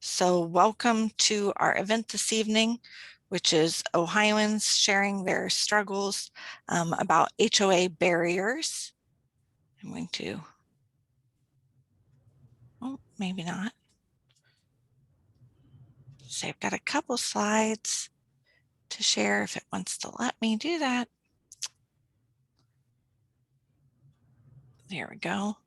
So welcome to our event this evening, which is Ohioans sharing their struggles about HOA barriers. I'm going to, oh, maybe not. So I've got a couple slides to share if it wants to let me do that. There we go.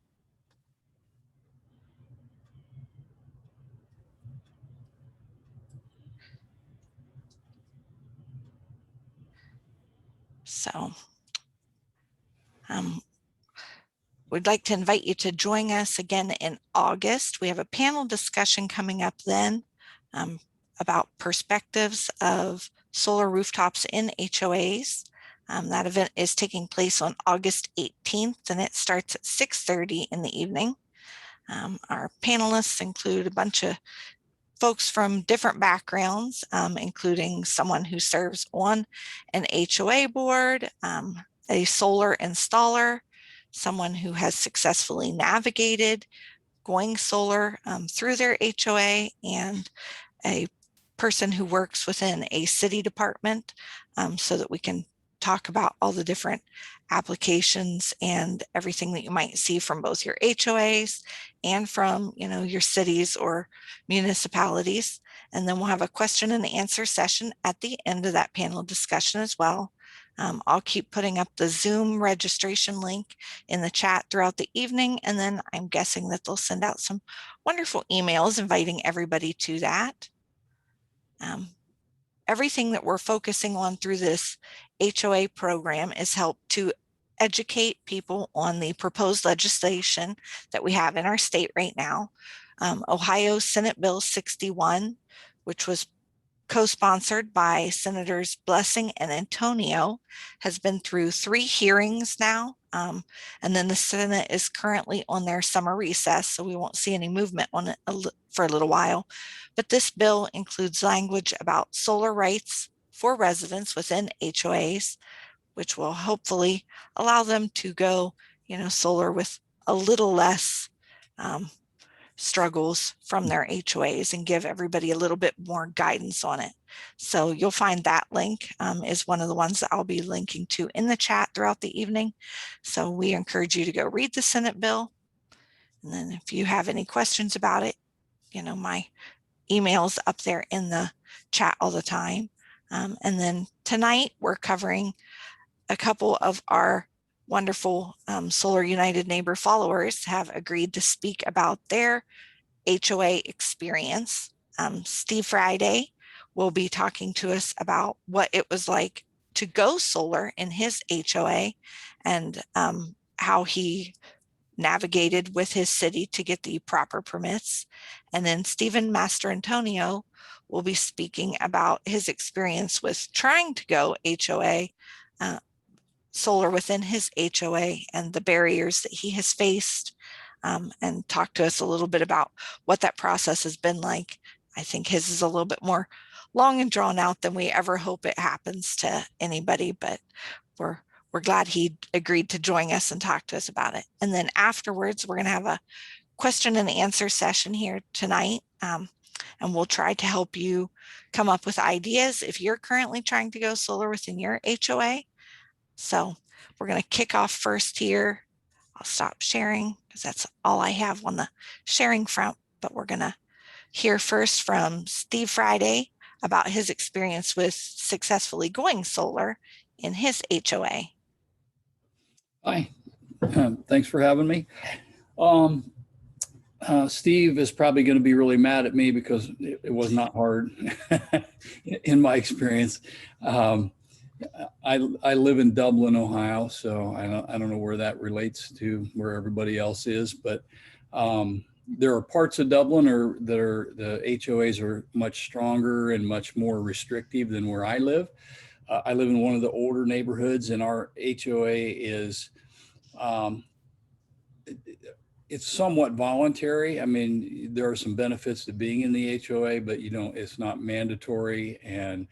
So we'd like to invite you to join us again in August. We have a panel discussion coming up then about perspectives of solar rooftops in HOAs. That event is taking place on August 18th and it starts at 6:30 in the evening. Our panelists include a bunch of folks from different backgrounds, including someone who serves on an HOA board, a solar installer, someone who has successfully navigated going solar through their HOA, and a person who works within a city department so that we can talk about all the different applications and everything that you might see from both your HOAs and from, your cities or municipalities. And then we'll have a question and answer session at the end of that panel discussion as well. I'll keep putting up the Zoom registration link in the chat throughout the evening, and then I'm guessing that they'll send out some wonderful emails inviting everybody to that. Everything that we're focusing on through this HOA program is help to educate people on the proposed legislation that we have in our state right now. Ohio Senate Bill 61, which was co-sponsored by Senators Blessing and Antonio, has been through 3 hearings now. And then the Senate is currently on their summer recess, so we won't see any movement on it for a little while. But this bill includes language about solar rights for residents within HOAs, which will hopefully allow them to go, solar with a little less struggles from their HOAs and give everybody a little bit more guidance on it. So you'll find that link is one of the ones that I'll be linking to in the chat throughout the evening. So we encourage you to go read the Senate bill. And then if you have any questions about it, my email's up there in the chat all the time. And then tonight we're covering a couple of our wonderful Solar United Neighbor followers have agreed to speak about their HOA experience. Steve Friday will be talking to us about what it was like to go solar in his HOA and how he navigated with his city to get the proper permits. And then Stephen Master Antonio will be speaking about his experience with trying to go HOA solar within his HOA and the barriers that he has faced, and talk to us a little bit about what that process has been like. I think his is a little bit more long and drawn out than we ever hope it happens to anybody, but we're glad he agreed to join us and talk to us about it. And then afterwards, we're going to have a question and answer session here tonight, and we'll try to help you come up with ideas if you're currently trying to go solar within your HOA. So we're going to kick off first here. I'll stop sharing because that's all I have on the sharing front, but we're going to hear first from Steve Friday about his experience with successfully going solar in his HOA. Hi, thanks for having me. Steve is probably going to be really mad at me because it was not hard in my experience. I live in Dublin, Ohio, so I don't know where that relates to where everybody else is, but there are parts of Dublin that the HOAs are much stronger and much more restrictive than where I live. I live in one of the older neighborhoods, and our HOA is it's somewhat voluntary. I mean, there are some benefits to being in the HOA, but it's not mandatory, and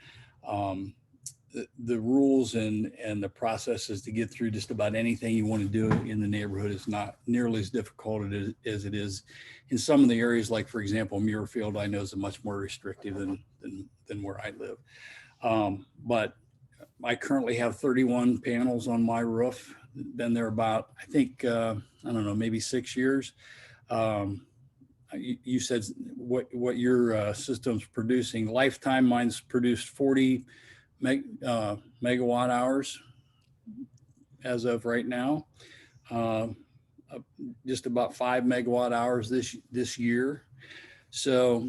the rules and the processes to get through just about anything you want to do in the neighborhood is not nearly as difficult as it is in some of the areas. Like, for example, Muirfield, I know is much more restrictive than where I live. But I currently have 31 panels on my roof. Been there about, I think, I don't know, maybe 6 years. You said what your system's producing. Lifetime, mine's produced 40 megawatt hours as of right now. Just about 5 megawatt hours this year. So,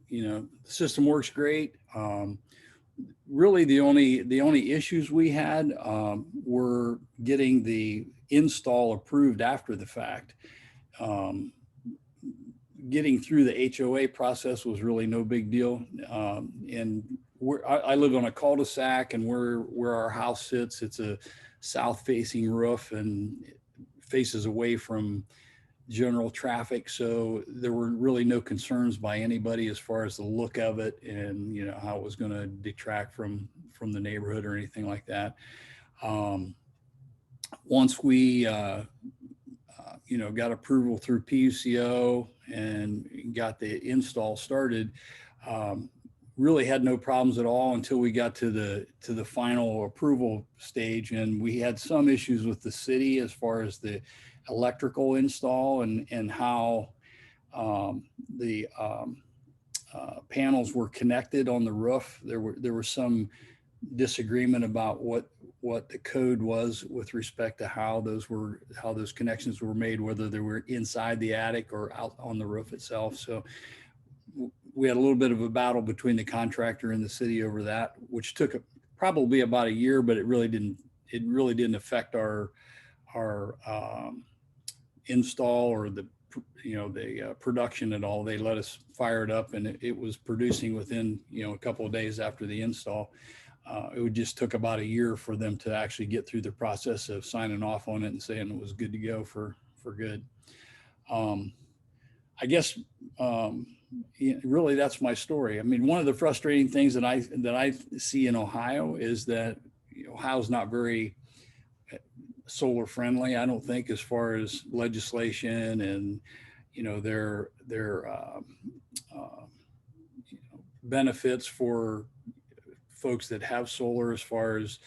you know, the system works great. Really, the only issues we had were getting the install approved after the fact. Getting through the HOA process was really no big deal. And I live on a cul-de-sac, and where our house sits, it's a south-facing roof and it faces away from general traffic. So there were really no concerns by anybody as far as the look of it and, you know, how it was going to detract from the neighborhood or anything like that. Once we, you know, got approval through PUCO and got the install started, really had no problems at all until we got to the final approval stage. And we had some issues with the city as far as the electrical install and how the panels were connected on the roof. There was some disagreement about what the code was with respect to how those connections were made, whether they were inside the attic or out on the roof itself. So we had a little bit of a battle between the contractor and the city over that, which took probably about a year, but it really didn't affect our install or the production at all. They let us fire it up, and it was producing within, you know, a couple of days after the install. It just took about a year for them to actually get through the process of signing off on it and saying it was good to go for good. I guess really that's my story. I mean, one of the frustrating things that I see in Ohio is that Ohio's not very solar friendly, I don't think, as far as legislation and, you know, their benefits for folks that have solar, as far as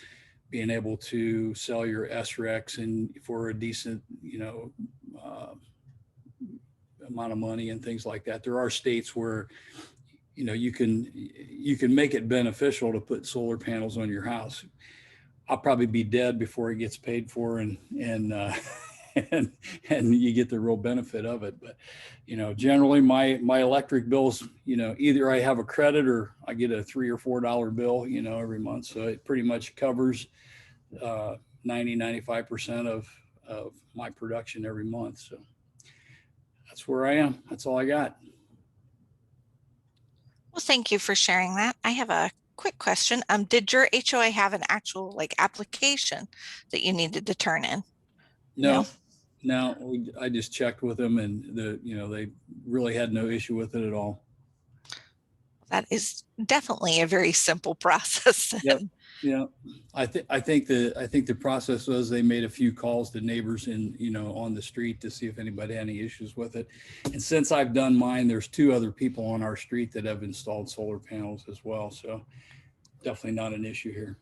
being able to sell your SRECs and for a decent, you know, amount of money and things like that. There are states where, you know, you can make it beneficial to put solar panels on your house. I'll probably be dead before it gets paid for and you get the real benefit of it. But, you know, generally my electric bills, you know, either I have a credit or I get a $3 or $4 bill, you know, every month. So it pretty much covers 95% of my production every month. So that's where I am. That's all I got. Well, thank you for sharing that. I have a quick question. Did your HOA have an actual like application that you needed to turn in? No, I just checked with them, and they really had no issue with it at all. That is definitely a very simple process. Yep. Yeah. I think the process was they made a few calls to neighbors on the street to see if anybody had any issues with it. And since I've done mine, there's 2 other people on our street that have installed solar panels as well. So definitely not an issue here.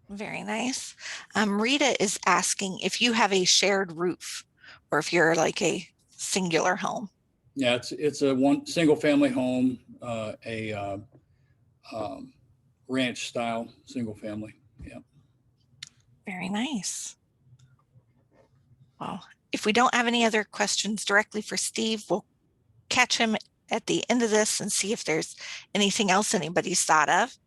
Very nice. Rita is asking if you have a shared roof or if you're like a singular home. Yeah, it's a one single family home, ranch style single family. Yeah. Very nice. Well, if we don't have any other questions directly for Steve, we'll catch him at the end of this and see if there's anything else anybody's thought of.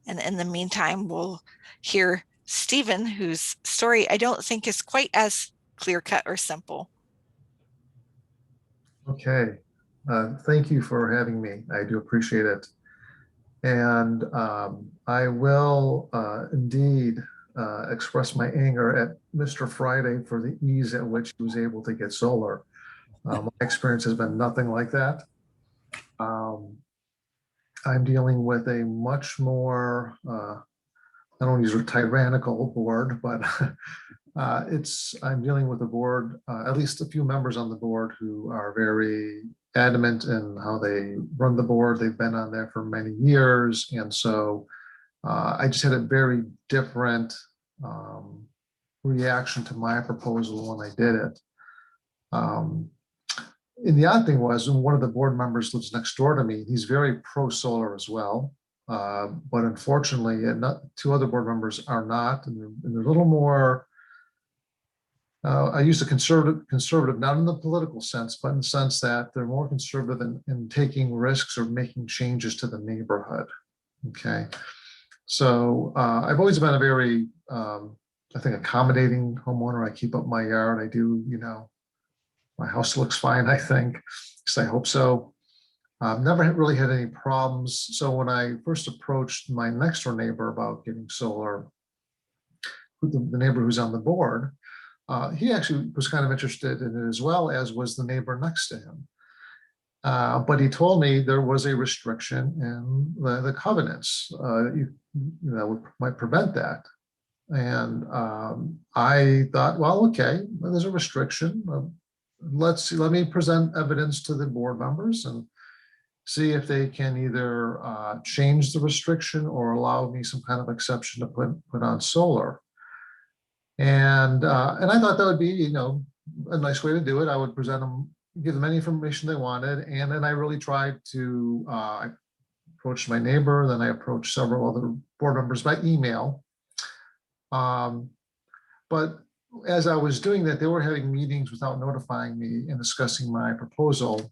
And in the meantime, we'll hear Stephen, whose story I don't think is quite as clear cut or simple. Okay. Thank you for having me. I do appreciate it. And I will indeed express my anger at Mr. Friday for the ease at which he was able to get solar. My experience has been nothing like that. I'm dealing with a much more, I don't use a tyrannical board, but I'm dealing with a board, at least a few members on the board who are very adamant in how they run the board. They've been on there for many years. And so I just had a very different reaction to my proposal when I did it. And the odd thing was, one of the board members lives next door to me. He's very pro-solar as well. But unfortunately, two other board members are not, and they're a little more, I use the conservative, not in the political sense, but in the sense that they're more conservative in taking risks or making changes to the neighborhood. Okay. So I've always been a very, I think, accommodating homeowner. I keep up my yard. I do, my house looks fine, I think. At least I hope so. I've never really had any problems. So when I first approached my next door neighbor about getting solar, the neighbor who's on the board, he actually was kind of interested in it as well, as was the neighbor next to him. But he told me there was a restriction in the covenants might prevent that. And I thought, well, okay, well, there's a restriction. Let me present evidence to the board members and see if they can either change the restriction or allow me some kind of exception to put on solar. And I thought that would be, a nice way to do it. I would present them, give them any information they wanted. And then I really tried to, I approached my neighbor, then I approached several other board members by email. But as I was doing that, they were having meetings without notifying me and discussing my proposal.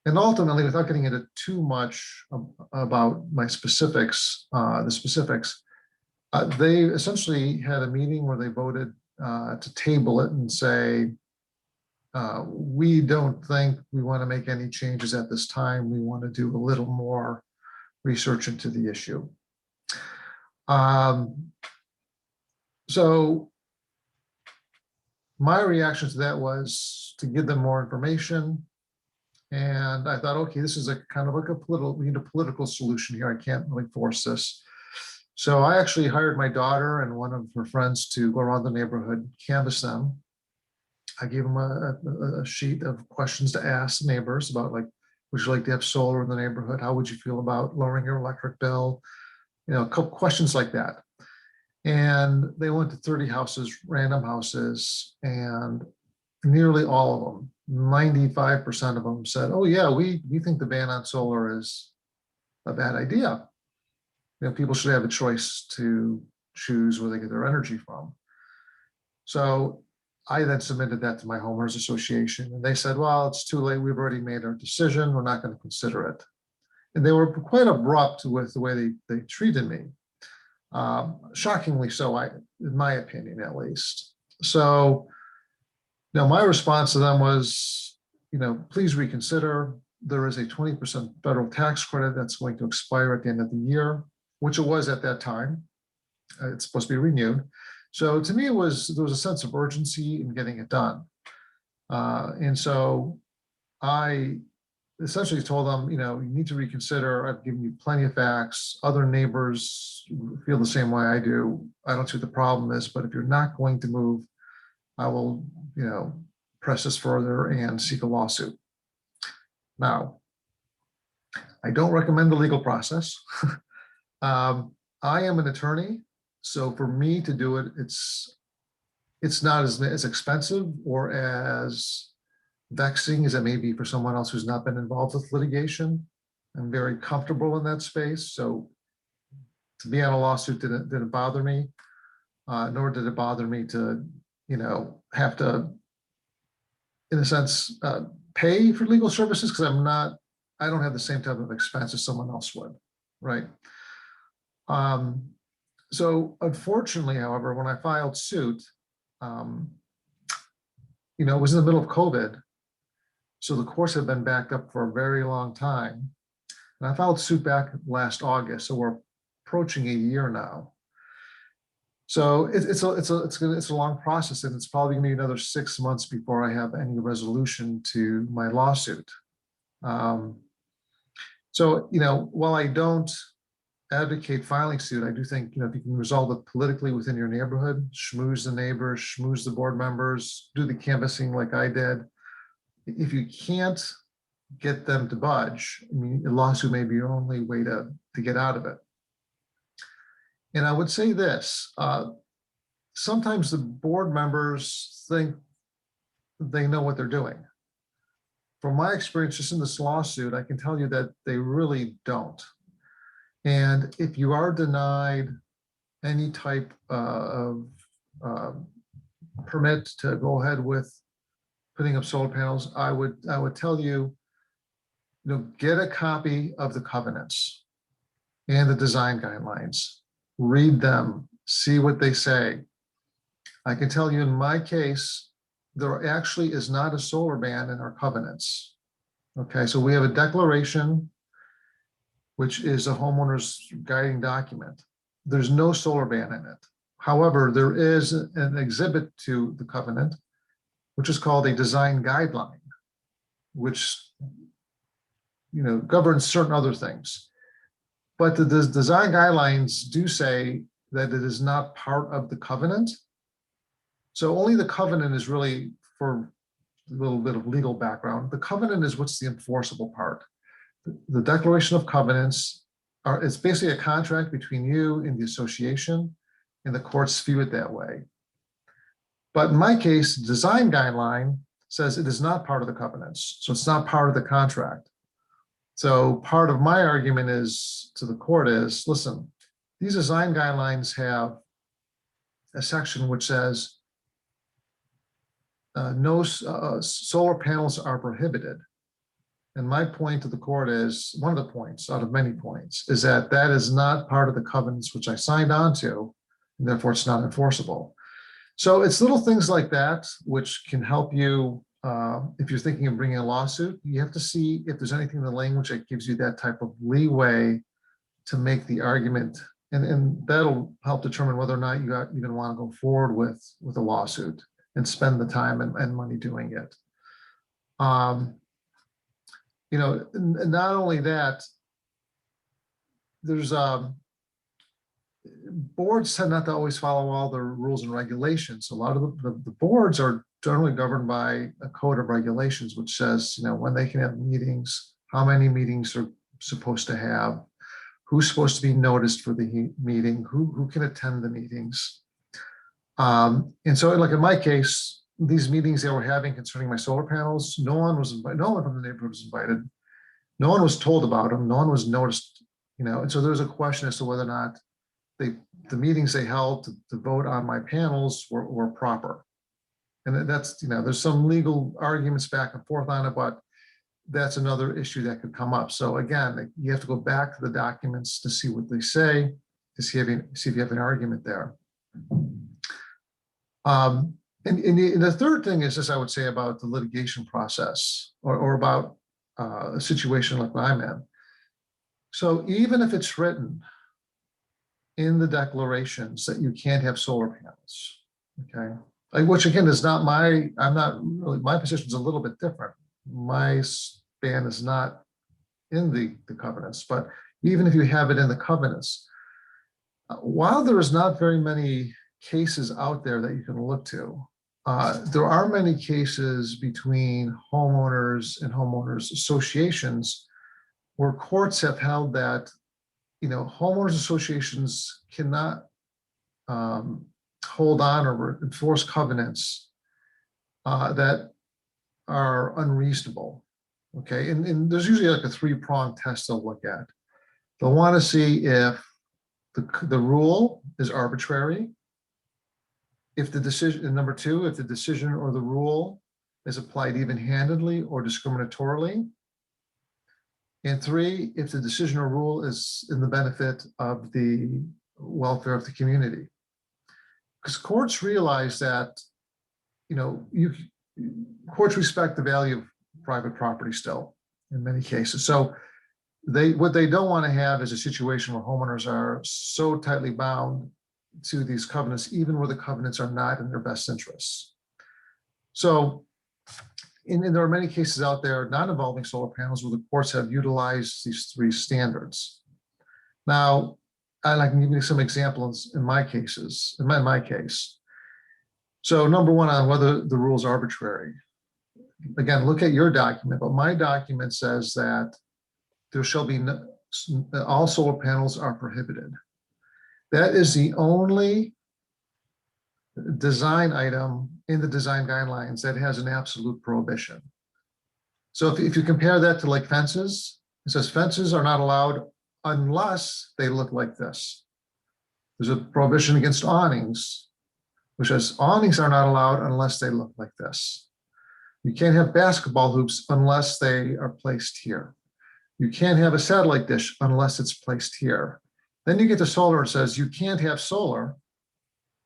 And ultimately, without getting into too much about my specifics, they essentially had a meeting where they voted to table it and say, we don't think we want to make any changes at this time. We want to do a little more research into the issue. So my reaction to that was to give them more information. And I thought, okay, this is a kind of like we need a political solution here. I can't really force this. So I actually hired my daughter and one of her friends to go around the neighborhood, canvass them. I gave them a sheet of questions to ask the neighbors about, like, would you like to have solar in the neighborhood? How would you feel about lowering your electric bill? A couple questions like that. And they went to 30 houses, random houses, and nearly all of them, 95% of them said, oh yeah, we think the ban on solar is a bad idea. People should have a choice to choose where they get their energy from. So I then submitted that to my homeowners association, and they said, well, it's too late. We've already made our decision. We're not going to consider it. And they were quite abrupt with the way they treated me. Shockingly so, in my opinion, at least. So my response to them was, please reconsider. There is a 20% federal tax credit that's going to expire at the end of the year, which it was at that time. It's supposed to be renewed. So to me, there was a sense of urgency in getting it done. And so I essentially told them, you need to reconsider. I've given you plenty of facts. Other neighbors feel the same way I do. I don't see what the problem is, but if you're not going to move, I will, press this further and seek a lawsuit. Now, I don't recommend the legal process. I am an attorney, so for me to do it, it's not as expensive or as vexing as it may be for someone else who's not been involved with litigation. I'm very comfortable in that space, so to be on a lawsuit didn't bother me, nor did it bother me to, have to, in a sense, pay for legal services, because I don't have the same type of expense as someone else would, right? So unfortunately, however, when I filed suit, it was in the middle of COVID. So the course had been backed up for a very long time. And I filed suit back last August. So we're approaching a year now. So it's a long process, and it's probably going to be another 6 months before I have any resolution to my lawsuit. So So, while I don't advocate filing suit, I do think, if you can resolve it politically within your neighborhood, schmooze the neighbors, schmooze the board members, do the canvassing like I did. If you can't get them to budge, I mean, a lawsuit may be your only way to get out of it. And I would say this, sometimes the board members think they know what they're doing. From my experience just in this lawsuit, I can tell you that they really don't. And if you are denied any type of permit to go ahead with putting up solar panels, I would tell you, get a copy of the covenants and the design guidelines. Read them, see what they say. I can tell you in my case, there actually is not a solar ban in our covenants. Okay, so we have a declaration, which is a homeowner's guiding document. There's no solar ban in it. However, there is an exhibit to the covenant, which is called a design guideline, which governs certain other things. But the design guidelines do say that it is not part of the covenant. So only the covenant is really, for a little bit of legal background, the covenant is what's the enforceable part. The declaration of covenants it's basically a contract between you and the association, and the courts view it that way. But in my case, the design guideline says it is not part of the covenants, so it's not part of the contract. So part of my argument to the court is, listen, these design guidelines have a section which says no solar panels are prohibited. And my point to the court is, one of the points out of many points, is that is not part of the covenants which I signed on to, and therefore it's not enforceable. So it's little things like that which can help you if you're thinking of bringing a lawsuit. You have to see if there's anything in the language that gives you that type of leeway to make the argument, and that'll help determine whether or not you even want to go forward with a lawsuit and spend the time and money doing it. Not only that, there's boards tend not to always follow all the rules and regulations. A lot of the boards are generally governed by a code of regulations, which says, when they can have meetings, how many meetings are supposed to have, who's supposed to be noticed for the meeting, who can attend the meetings. And so, like in my case, these meetings they were having concerning my solar panels, no one was invited, no one from the neighborhood was invited, no one was told about them, no one was noticed, and so there's a question as to whether or not the meetings they held to vote on my panels were proper. And that's, there's some legal arguments back and forth on it, but that's another issue that could come up. So again, you have to go back to the documents to see what they say, to see if you have an argument there. And the third thing is this, I would say, about the litigation process or about a situation like what I'm in. So even if it's written in the declarations that you can't have solar panels, okay, which again is not my position is a little bit different. My ban is not in the covenants, but even if you have it in the covenants, while there is not very many cases out there that you can look to, there are many cases between homeowners and homeowners associations where courts have held that homeowners associations cannot hold on or enforce covenants that are unreasonable. Okay, and there's usually like a three-pronged test they'll look at. They'll want to see if the rule is arbitrary, if the decision, and number two, if the decision or the rule is applied even-handedly or discriminatorily, and three, if the decision or rule is in the benefit of the welfare of the community. Because courts realize that, courts respect the value of private property still in many cases. So what they don't want to have is a situation where homeowners are so tightly bound to these covenants, even where the covenants are not in their best interests. So and there are many cases out there not involving solar panels where the courts have utilized these three standards. Now, I can give you some examples in my cases, in my case. So number one, on whether the rule is arbitrary. Again, look at your document, but my document says that there shall be no, all solar panels are prohibited. That is the only design item in the design guidelines that has an absolute prohibition. So if you compare that to like fences, it says fences are not allowed unless they look like this. There's a prohibition against awnings, which says awnings are not allowed unless they look like this. You can't have basketball hoops unless they are placed here. You can't have a satellite dish unless it's placed here. Then you get to solar, it says you can't have solar,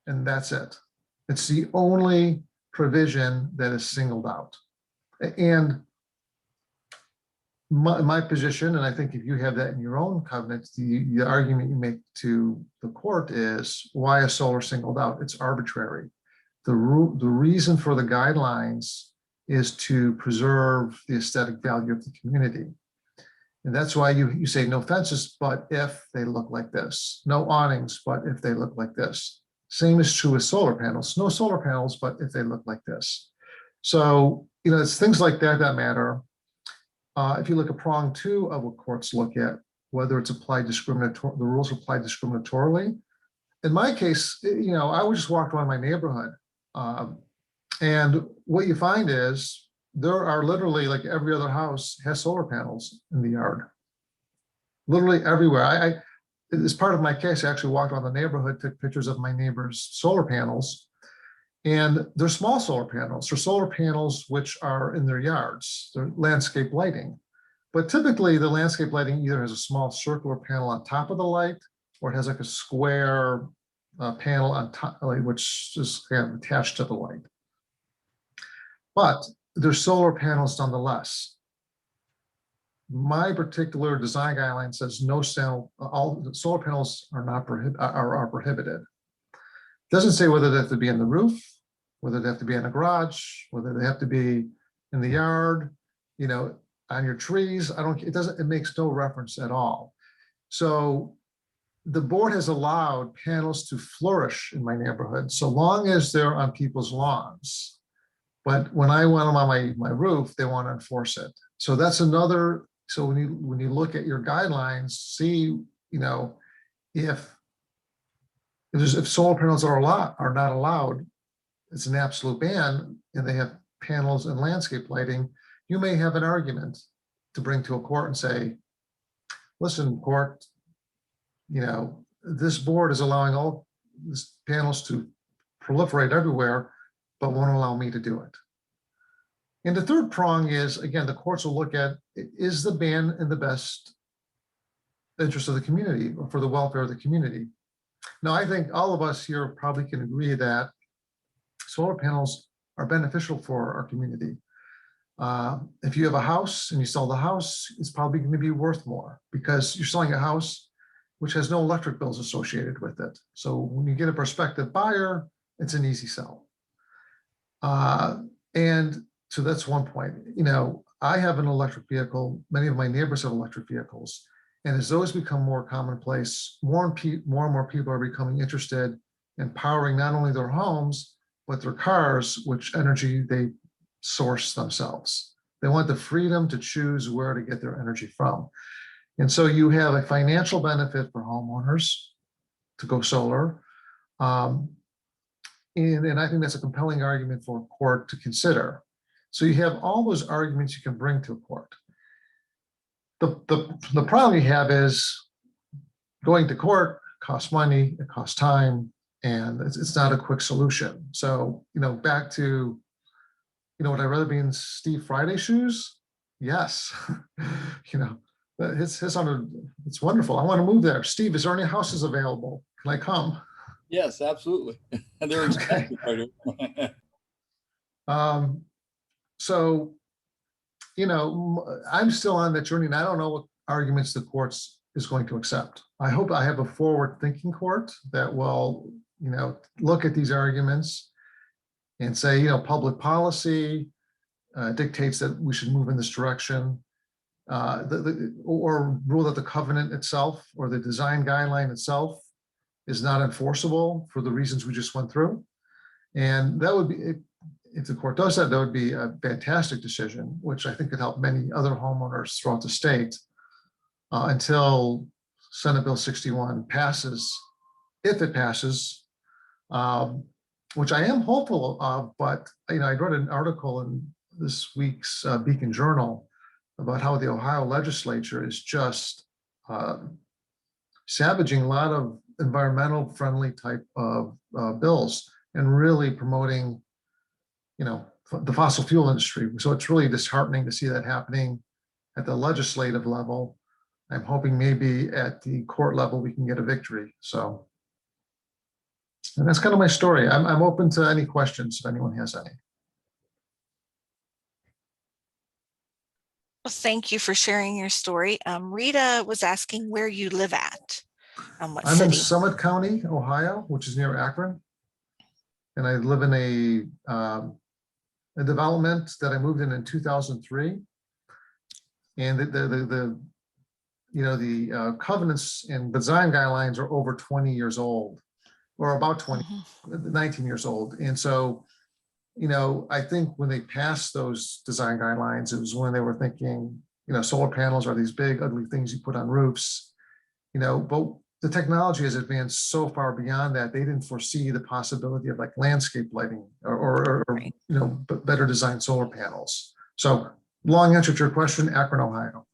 and that's it. It's the only provision that is singled out. And my position, and I think if you have that in your own covenant, the argument you make to the court is, why is solar singled out? It's arbitrary. The reason for the guidelines is to preserve the aesthetic value of the community. And that's why you say no fences, but if they look like this. No awnings, but if they look like this. Same is true with solar panels. No solar panels, but if they look like this. So, it's things like that that matter. If you look at prong 2 of what courts look at, whether it's applied discriminatorily, the rules are applied discriminatorily. In my case, I would just walk around my neighborhood. And what you find is there are literally, like every other house has solar panels in the yard. Literally everywhere. As part of my case, I actually walked around the neighborhood, took pictures of my neighbor's solar panels. And they're small solar panels. They're solar panels which are in their yards. They're landscape lighting. But typically the landscape lighting either has a small circular panel on top of the light, or it has like a square panel on top, which is kind of attached to the light. But they're solar panels nonetheless. My particular design guideline says no all solar panels are not prohibited. It doesn't say whether they have to be in the roof, whether they have to be in a garage, whether they have to be in the yard, on your trees. It makes no reference at all. So the board has allowed panels to flourish in my neighborhood so long as they're on people's lawns. But when I want them on my roof, they want to enforce it. So that's another. So when you look at your guidelines, see, if solar panels are not allowed, it's an absolute ban, and they have panels and landscape lighting, you may have an argument to bring to a court and say, listen, court, this board is allowing all these panels to proliferate everywhere, but won't allow me to do it. And the third prong is, again, the courts will look at, is the ban in the best interest of the community or for the welfare of the community? Now, I think all of us here probably can agree that solar panels are beneficial for our community. If you have a house and you sell the house, it's probably going to be worth more because you're selling a house which has no electric bills associated with it. So when you get a prospective buyer, it's an easy sell. And so that's one point. I have an electric vehicle. Many of my neighbors have electric vehicles. And as those become more commonplace, more and more people are becoming interested in powering not only their homes, but their cars, which energy they source themselves. They want the freedom to choose where to get their energy from. And so you have a financial benefit for homeowners to go solar. And I think that's a compelling argument for a court to consider. So you have all those arguments you can bring to a court. The problem you have is going to court costs money, it costs time, and it's not a quick solution. So, back to, would I rather be in Steve Friday's shoes? Yes. It's wonderful. I want to move there. Steve, is there any houses available? Can I come? Yes, absolutely. And they're expensive. Okay. So, I'm still on that journey, and I don't know what arguments the courts is going to accept. I hope I have a forward-thinking court that will, look at these arguments and say, public policy, dictates that we should move in this direction, or rule that the covenant itself or the design guideline itself is not enforceable for the reasons we just went through. And that would be, if the court does that, that would be a fantastic decision, which I think could help many other homeowners throughout the state until Senate Bill 61 passes, if it passes, which I am hopeful of. But I read an article in this week's Beacon Journal about how the Ohio legislature is just savaging a lot of environmental friendly type of bills and really promoting, the fossil fuel industry. So it's really disheartening to see that happening at the legislative level. I'm hoping maybe at the court level we can get a victory. So, and that's kind of my story. I'm open to any questions if anyone has any. Well, thank you for sharing your story. Rita was asking where you live at. What I'm city? in Summit County, Ohio, which is near Akron. And I live in a development that I moved in 2003. And the covenants and design guidelines are over 20 years old, or about 19 years old. And so, I think when they passed those design guidelines, it was when they were thinking, solar panels are these big, ugly things you put on roofs, but the technology has advanced so far beyond that, they didn't foresee the possibility of like landscape lighting or Right. better designed solar panels. So long answer to your question, Akron, Ohio.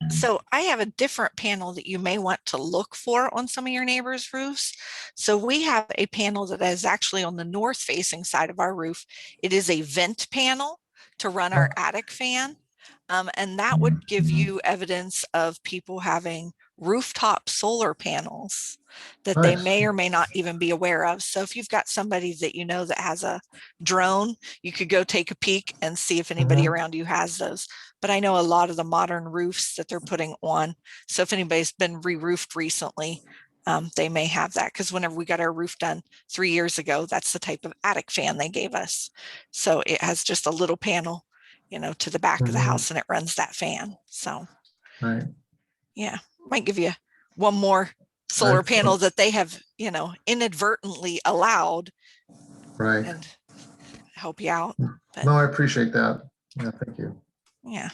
So I have a different panel that you may want to look for on some of your neighbors' roofs. So we have a panel that is actually on the north facing side of our roof. It is a vent panel to run our attic fan. And that would give you evidence of people having rooftop solar panels that they Nice. may or may not even be aware of. So if you've got somebody that that has a drone, you could go take a peek and see if anybody around you has those. But I know a lot of the modern roofs that they're putting on. So if anybody's been re-roofed recently, they may have that, because whenever we got our roof done 3 years ago, that's the type of attic fan they gave us. So it has just a little panel, to the back of the house, and it runs that fan. So, right. Yeah, might give you one more solar panel that they have, inadvertently allowed, right, and help you out. But, no, I appreciate that. Yeah, thank you. Yeah.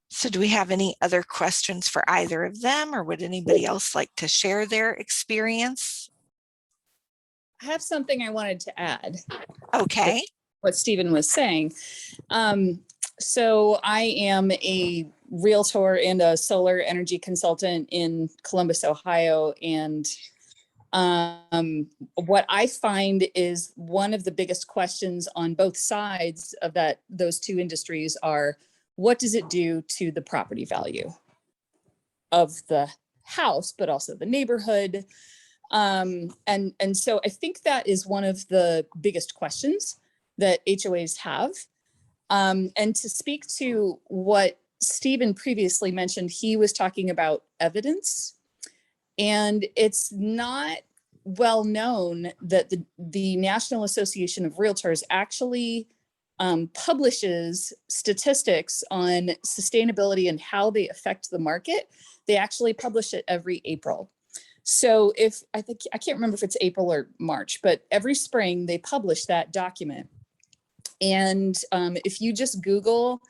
So do we have any other questions for either of them, or would anybody else like to share their experience? I have something I wanted to add. Okay. What Stephen was saying. So I am a realtor and a solar energy consultant in Columbus, Ohio. And what I find is one of the biggest questions on both sides of those two industries are, what does it do to the property value of the house, but also the neighborhood? And so I think that is one of the biggest questions that HOAs have. And to speak to what Stephen previously mentioned, he was talking about evidence. And it's not well known that the National Association of Realtors actually publishes statistics on sustainability and how they affect the market. They actually publish it every April. So I can't remember if it's April or March, but every spring they publish that document. And if you just Google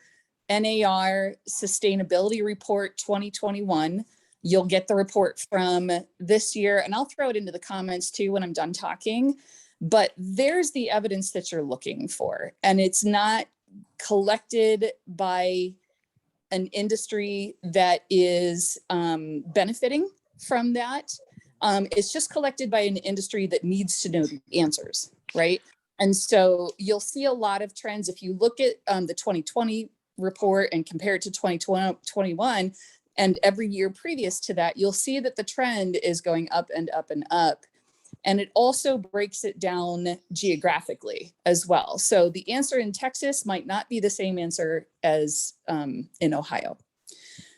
NAR Sustainability Report 2021, you'll get the report from this year. And I'll throw it into the comments too when I'm done talking. But there's the evidence that you're looking for. And it's not collected by an industry that is benefiting from that. It's just collected by an industry that needs to know the answers, right? And so you'll see a lot of trends. If you look at the 2020 report and compare it to 2021 and every year previous to that, you'll see that the trend is going up and up and up. And it also breaks it down geographically as well. So the answer in Texas might not be the same answer as in Ohio.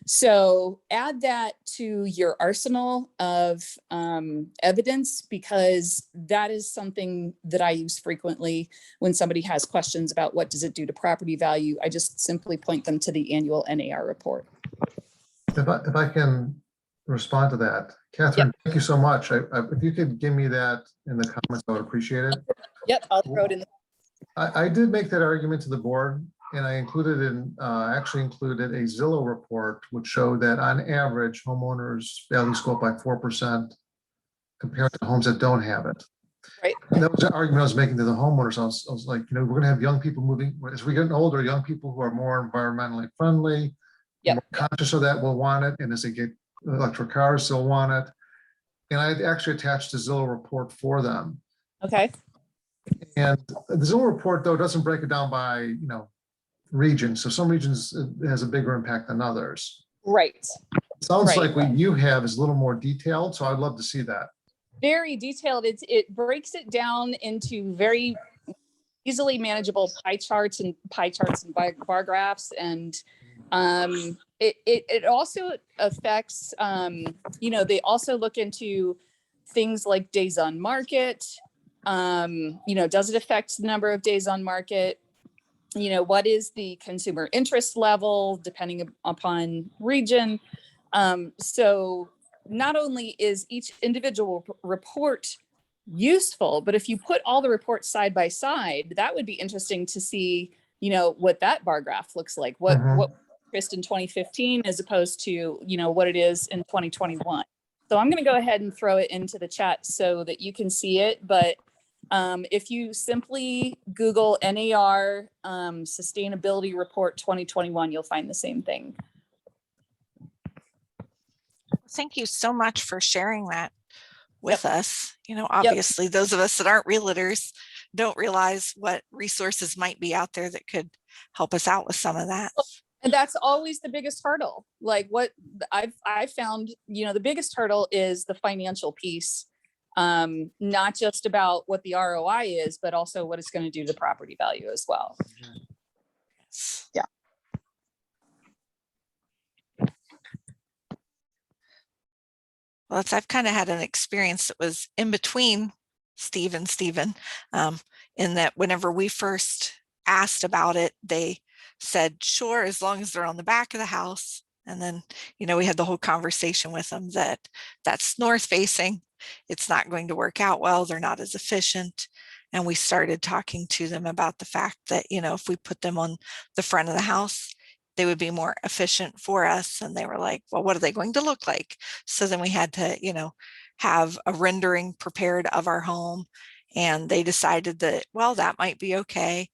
So add that to your arsenal of evidence, because that is something that I use frequently when somebody has questions about what does it do to property value. I just simply point them to the annual NAR report. If I can respond to that, Catherine, thank you so much. If you could give me that in the comments, I would appreciate it. Yep, I'll throw it in. I did make that argument to the board, and I actually included a Zillow report, which showed that on average, homeowners' values go up by 4% compared to homes that don't have it. Right. And that was the argument I was making to the homeowners. I was like, we're going to have young people moving. As we get older, young people who are more environmentally friendly, more conscious of that will want it. And as they get electric cars, they'll want it. And I actually attached a Zillow report for them. Okay. And the Zillow report, though, doesn't break it down by, regions. So some regions it has a bigger impact than others. Right. Sounds like what you have is a little more detailed. So I'd love to see that. Very detailed. It breaks it down into very easily manageable pie charts and bar graphs. And it also affects, they also look into things like days on market. Does it affect the number of days on market? What is the consumer interest level depending upon region? So not only is each individual report useful, but if you put all the reports side by side, that would be interesting to see, what that bar graph looks like, what interest in 2015 as opposed to, what it is in 2021. So I'm going to go ahead and throw it into the chat so that you can see it. But if you simply Google NAR Sustainability Report 2021, you'll find the same thing. Thank you so much for sharing that with us. Obviously, those of us that aren't realtors don't realize what resources might be out there that could help us out with some of that. And that's always the biggest hurdle. Like what I've found, the biggest hurdle is the financial piece. Not just about what the ROI is, but also what it's going to do to the property value as well. Yeah. Well, I've kind of had an experience that was in between Steve and Stephen, in that whenever we first asked about it, they said, sure, as long as they're on the back of the house. And then, we had the whole conversation with them that that's north facing. It's not going to work out well. They're not as efficient. And we started talking to them about the fact that, if we put them on the front of the house, they would be more efficient for us. And they were like, well, what are they going to look like? So then we had to, have a rendering prepared of our home. And they decided that, well, that might be okay.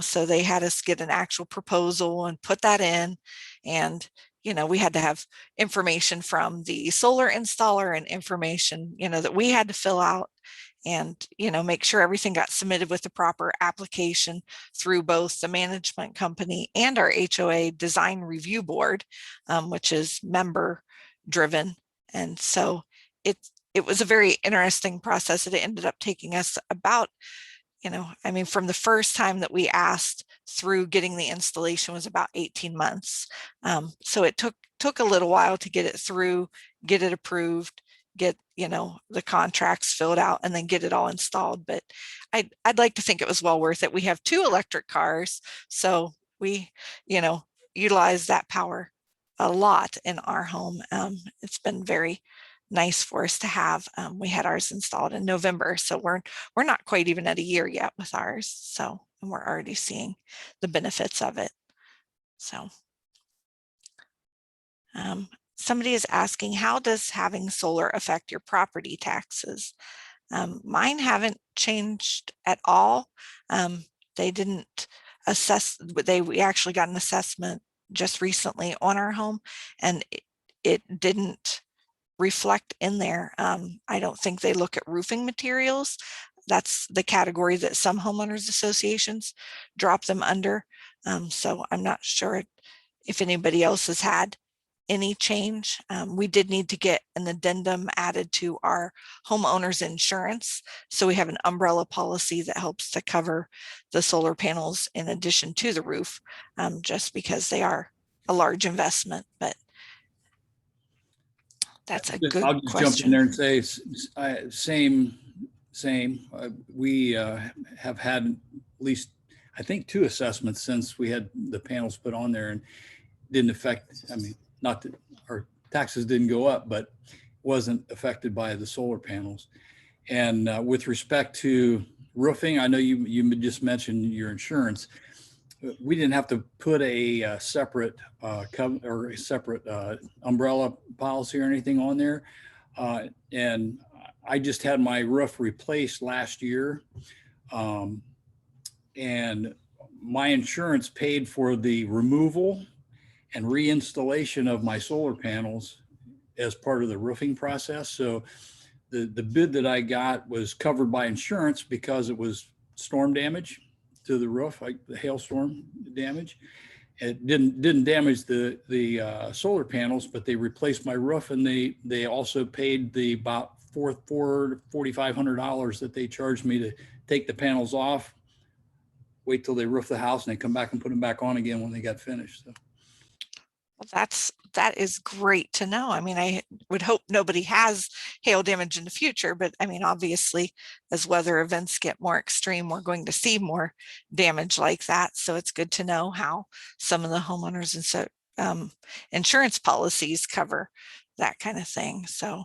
So they had us get an actual proposal and put that in. And, we had to have information from the solar installer and information, that we had to fill out and, make sure everything got submitted with the proper application through both the management company and our HOA design review board, which is member driven. And so it was a very interesting process. It ended up taking us about, from the first time that we asked through getting the installation was about 18 months. So it took a little while to get it through, get it approved, get, the contracts filled out and then get it all installed. But I'd like to think it was well worth it. We have 2 electric cars. So we, utilize that power a lot in our home. It's been very nice for us to have. We had ours installed in November, so we're not quite even at a year yet with ours. So, and we're already seeing the benefits of it. So, somebody is asking, how does having solar affect your property taxes? Mine haven't changed at all. They didn't assess, we actually got an assessment just recently on our home, and it didn't reflect in there. I don't think they look at roofing materials. That's the category that some homeowners associations drop them under. So I'm not sure if anybody else has had any change. We did need to get an addendum added to our homeowners insurance. So we have an umbrella policy that helps to cover the solar panels in addition to the roof, just because they are a large investment. But That's a I'll good just jump in there question. and say, same. We have had at least, I think, 2 assessments since we had the panels put on there, and didn't affect, I mean, not that our taxes didn't go up, but wasn't affected by the solar panels. And with respect to roofing, I know you just mentioned your insurance. We didn't have to put a separate or a separate umbrella policy or anything on there. And I just had my roof replaced last year. And my insurance paid for the removal and reinstallation of my solar panels as part of the roofing process. So the bid that I got was covered by insurance because it was storm damage to the roof, like the hailstorm damage. It didn't damage the solar panels, but they replaced my roof, and they also paid the about $4,500 that they charged me to take the panels off, wait till they roof the house, and they come back and put them back on again when they got finished. So. Well, that is great to know. I mean, I would hope nobody has hail damage in the future, but I mean, obviously, as weather events get more extreme, we're going to see more damage like that. So it's good to know how some of the homeowners and so insurance policies cover that kind of thing. So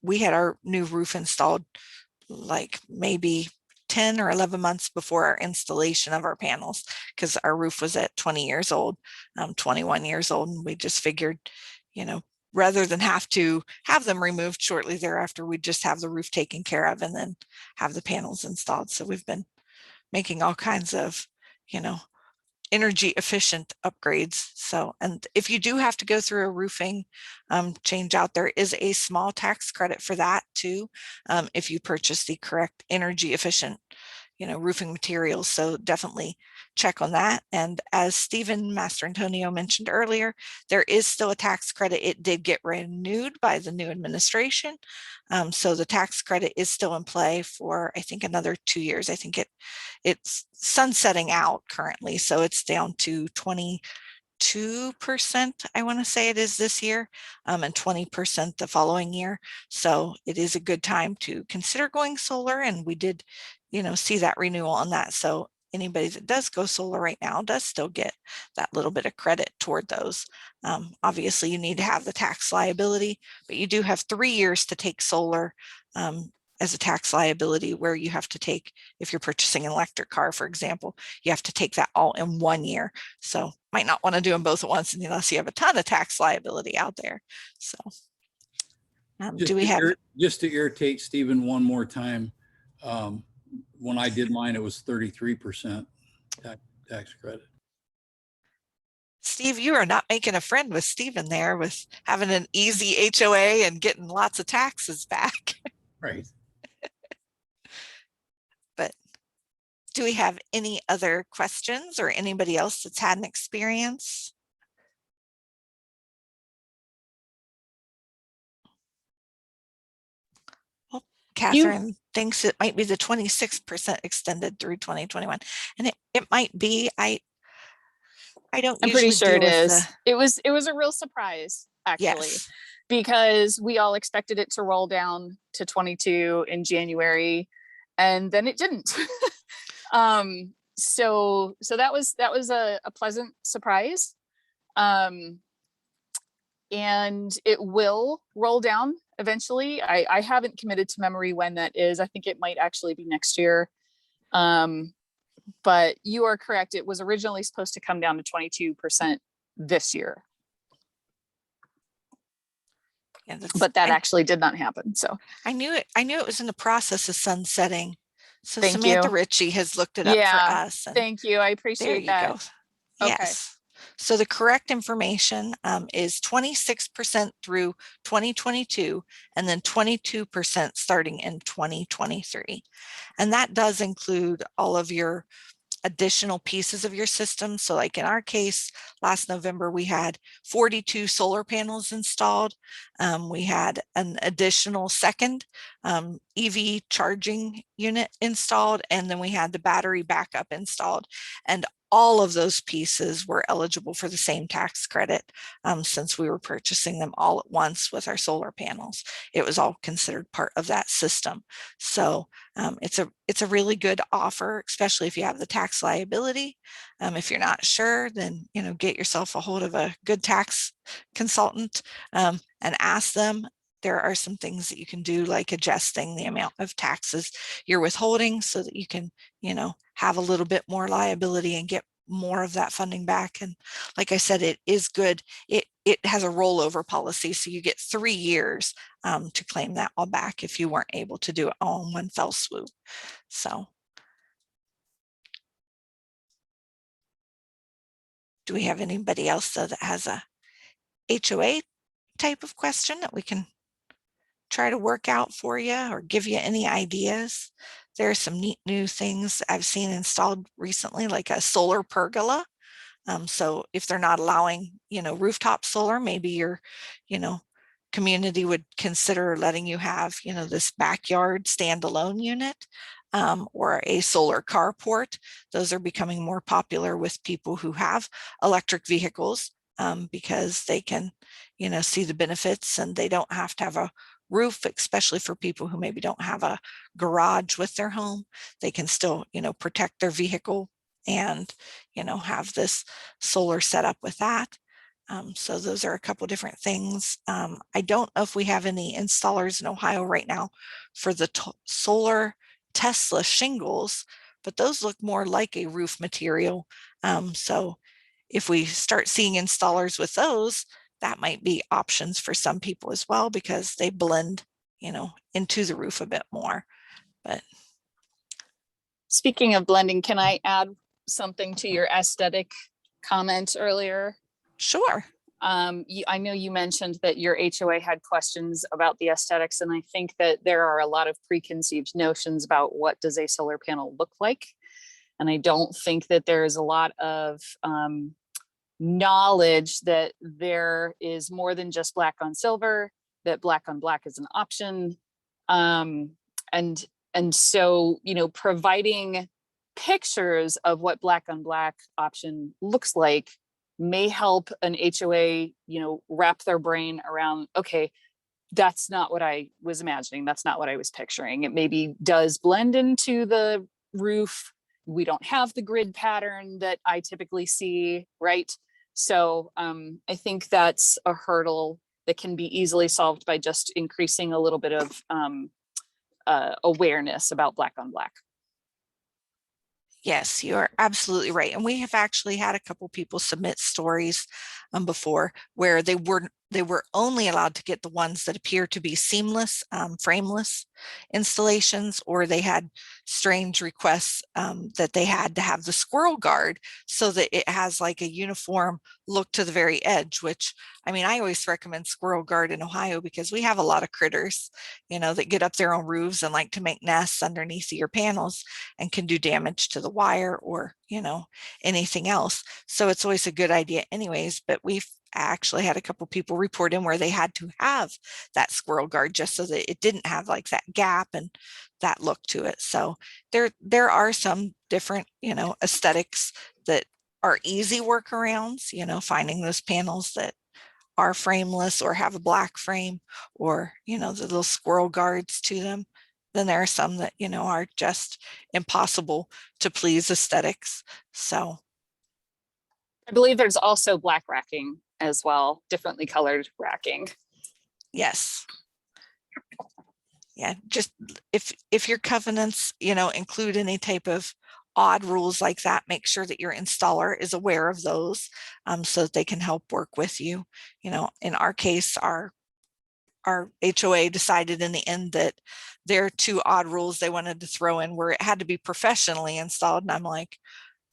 we had our new roof installed like maybe 10 or 11 months before our installation of our panels, because our roof was at 20 years old, 21 years old. And we just figured, rather than have to have them removed shortly thereafter, we'd just have the roof taken care of and then have the panels installed. So we've been making all kinds of, energy efficient upgrades. So, and if you do have to go through a roofing change out, there is a small tax credit for that too, if you purchase the correct energy efficient roofing materials. So definitely check on that. And as Stephen Mastrantonio mentioned earlier, there is still a tax credit. It did get renewed by the new administration. So the tax credit is still in play for, I think, another 2 years. I think it's sunsetting out currently. So it's down to 22%, I want to say it is this year, and 20% the following year. So it is a good time to consider going solar. And we did, see that renewal on that. So anybody that does go solar right now does still get that little bit of credit toward those. Obviously, you need to have the tax liability, but you do have 3 years to take solar as a tax liability, where you have to take, if you're purchasing an electric car, for example, you have to take that all in 1 year. So might not want to do them both at once unless you have a ton of tax liability out there. So do we have? Just to irritate Stephen one more time, when I did mine, it was 33% tax credit. Steve, you are not making a friend with Stephen there with having an easy HOA and getting lots of taxes back. Right. But do we have any other questions or anybody else that's had an experience? Well, Catherine thinks it might be the 26% extended through 2021. And it might be, I'm pretty sure it is. It was a real surprise, actually. Yes. Because we all expected it to roll down to 22 in January, and then it didn't. So that was a pleasant surprise. And it will roll down eventually. I haven't committed to memory when that is. I think it might actually be next year. But you are correct. It was originally supposed to come down to 22% this year. Yeah, but that actually did not happen. So I knew it was in the process of sunsetting. So thank Samantha you. Ritchie has looked it up for us. And thank you. I appreciate that. Go. Yes. Okay. So the correct information is 26% through 2022, and then 22% starting in 2023. And that does include all of your additional pieces of your system. So like in our case, last November, we had 42 solar panels installed. We had an additional second EV charging unit installed, and then we had the battery backup installed. And all of those pieces were eligible for the same tax credit since we were purchasing them all at once with our solar panels. It was all considered part of that system. So it's a really good offer, especially if you have the tax liability. If you're not sure, then get yourself a hold of a good tax consultant and ask them. There are some things that you can do, like adjusting the amount of taxes you're withholding so that you can, have a little bit more liability and get more of that funding back. And like I said, it is good. It has a rollover policy, so you get 3 years to claim that all back if you weren't able to do it all in one fell swoop. So do we have anybody else though that has a HOA type of question that we can try to work out for you or give you any ideas? There are some neat new things I've seen installed recently, like a solar pergola. So if they're not allowing, rooftop solar, maybe your, community would consider letting you have, this backyard standalone unit or a solar carport. Those are becoming more popular with people who have electric vehicles because they can, see the benefits and they don't have to have a roof, especially for people who maybe don't have a garage with their home. They can still, protect their vehicle and, have this solar set up with that. So those are a couple different things. I don't know if we have any installers in Ohio right now for the solar Tesla shingles, but those look more like a roof material. So if we start seeing installers with those, that might be options for some people as well, because they blend, into the roof a bit more. But Speaking of blending, can I add something to your aesthetic comment earlier? sure. I know you mentioned that your HOA had questions about the aesthetics, and I think that there are a lot of preconceived notions about what does a solar panel look like. And I don't think that there's a lot of knowledge that there is more than just black on silver, that black on black is an option. And so, providing pictures of what black on black option looks like may help an HOA, wrap their brain around, okay, that's not what I was imagining. That's not what I was picturing. It maybe does blend into the roof. We don't have the grid pattern that I typically see, right? So I think that's a hurdle that can be easily solved by just increasing a little bit of awareness about black on black. Yes, you're absolutely right. And we have actually had a couple people submit stories before where they were only allowed to get the ones that appear to be seamless, frameless installations, or they had strange requests that they had to have the Squirrel Guard so that it has like a uniform look to the very edge, which, I always recommend Squirrel Guard in Ohio because we have a lot of critters, that get up there on roofs and like to make nests underneath your panels and can do damage to the wire or, anything else. So it's always a good idea anyways, but we've actually had a couple people report in where they had to have that Squirrel Guard just so that it didn't have like that gap and that look to it. So there are some different, aesthetics that are easy workarounds, finding those panels that are frameless or have a black frame or, the little squirrel guards to them. Then there are some that, are just impossible to please aesthetics. So I believe there's also black racking as well, differently colored racking. yes. Yeah, just if your covenants, include any type of odd rules like that, make sure that your installer is aware of those so that they can help work with you. In our case, our HOA decided in the end that there are 2 odd rules they wanted to throw in where it had to be professionally installed. And I'm like,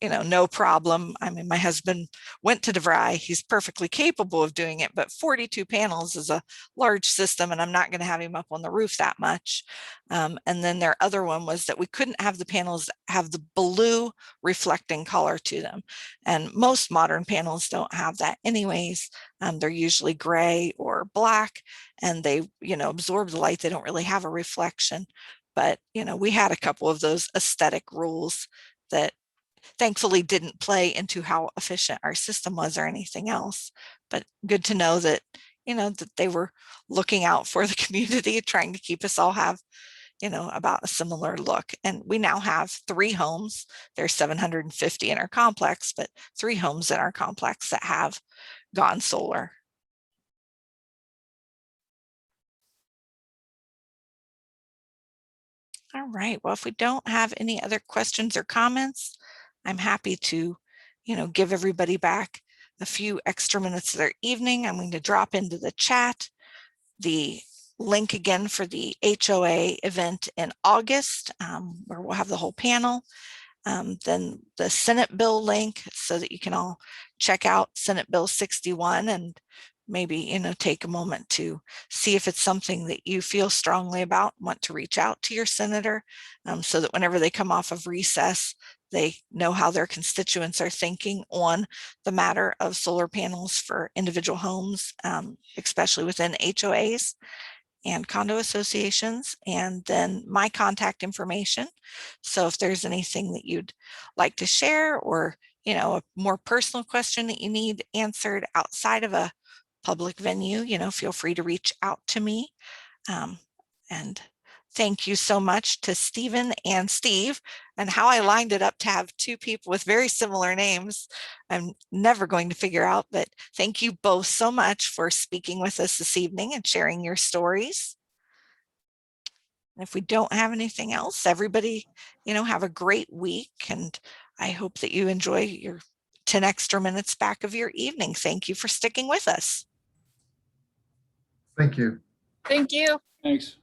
no problem. My husband went to DeVry. He's perfectly capable of doing it, but 42 panels is a large system and I'm not going to have him up on the roof that much. And then their other one was that we couldn't have the panels have the blue reflecting color to them. And most modern panels don't have that anyways. They're usually gray or black and they, absorb the light. They don't really have a reflection. But, we had a couple of those aesthetic rules that thankfully didn't play into how efficient our system was or anything else. But good to know that, that they were looking out for the community, trying to keep us all have, about a similar look. And we now have 3 homes. There's 750 in our complex, but 3 homes in our complex that have gone solar. All right. Well, if we don't have any other questions or comments, I'm happy to, give everybody back a few extra minutes of their evening. I'm going to drop into the chat the link again for the HOA event in August, where we'll have the whole panel. Then the Senate bill link so that you can all check out Senate Bill 61 and maybe, take a moment to see if it's something that you feel strongly about, want to reach out to your senator, so that whenever they come off of recess, they know how their constituents are thinking on the matter of solar panels for individual homes, especially within HOAs and condo associations, and then my contact information. So if there's anything that you'd like to share, or, a more personal question that you need answered outside of a public venue, feel free to reach out to me. And thank you so much to Stephen and Steve, and how I lined it up to have 2 people with very similar names. I'm never going to figure out, but thank you both so much for speaking with us this evening and sharing your stories. And if we don't have anything else, everybody, have a great week. And I hope that you enjoy your 10 extra minutes back of your evening. Thank you for sticking with us. Thank you. Thank you. Thanks.